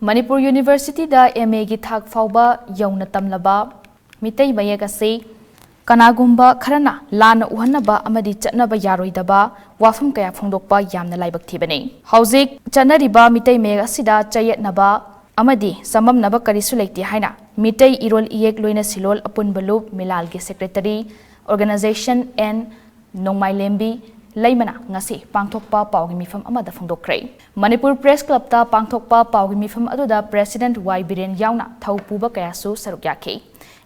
Manipur University da MA gi thak fauba yauna tamlaba mitai mayek ase kanagumba kharana lana uhanaba amadi chatnaba yaroidaba wafam kaya phongdokpa yamna laibak thibani hauzik chanariba mitai mayek asida chayetnaba amadi samamnaba karisu leiti haina mitai irol iyek loina silol apunbalup milal gi secretary organization and Nongmai Lembi Laimana ngasi pangthokpa pawgi mifam amada phongdokre Manipur Press Club ta pangthokpa pawgi mifam aduda President Y Biren yauna thaupuba kayasu saruk yakhi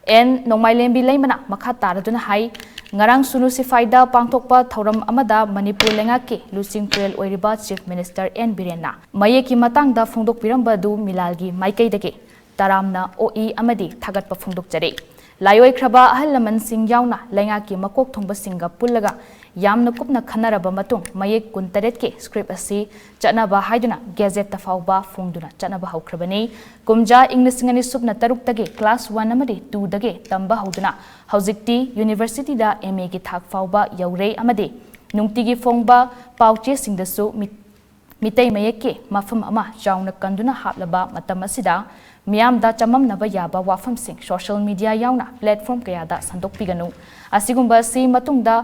en Nongmai Lembi Laimana makha taraduna hai ngarang sunu sifaida pangthokpa thauram amada Manipur lengake Lusing Purel oiriba Chief Minister N Birenna mayeki matangda phongdokpiramba du milalgi maikaidage taramna OE amadi thagatpa phongdokjare Layoi kraba ahal laman sing yauna lengaki makok thongba singa pullaga yamna kupna khanaraba matung mayek kuntaret ke script asi chanaba haiduna gazette ta fawba phongduna chanaba haukrabani kumja english ngani subna taruk tage class 1 amadi 2 dage tamba hauduna haujikti university da MA gi thak fawba yaure amade nungtigi phongba pauche singdasu mitai mayeke mafam ama chauna kanduna haplaba matam asida Miam da chamam naba yaba wafam sing social media yauna platform kaya da sandok piganu asigumba si matungda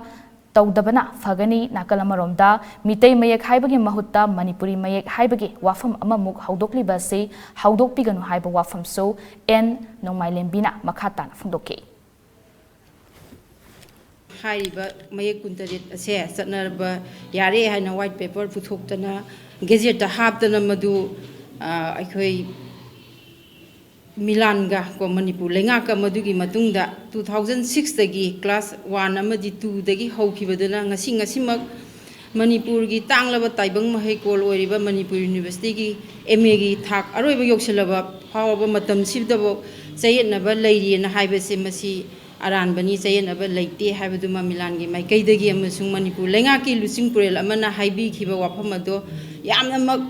tawdabana fagani nakalamaromda mitai mayek haibagi mahutta manipuri mayek haibagi wafam amamuk haudokli basi haudok piganu haiba wafam so en Nongmai Lembina makhata phongdoke haiba mayek kuntarit ase satnarba yare haina white paper puthoktana gazette haptana madu aikhoi Milanga ko Manipur lengaka madugi matungda 2006 dagi class 1 amadi 2 dagi hawkhibaduna ngasimak Manipur gi tanglaba taibang mahai kol oiriba Manipur University gi MA gi thak aroiba yoksilaba phawaba matam sibdabo chayetnaba leiri na haibase masi aranbani chayetnaba leite haibaduma Milan gi maikaidagi amasung Manipur lengaki Lusing Purel amana haibi khiba wafam ado yamna mak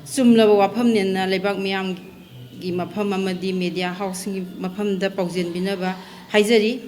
sumlaba wafam nenna lebak miyam gi mafam amadi media house gi mafam da paujen binaba haijari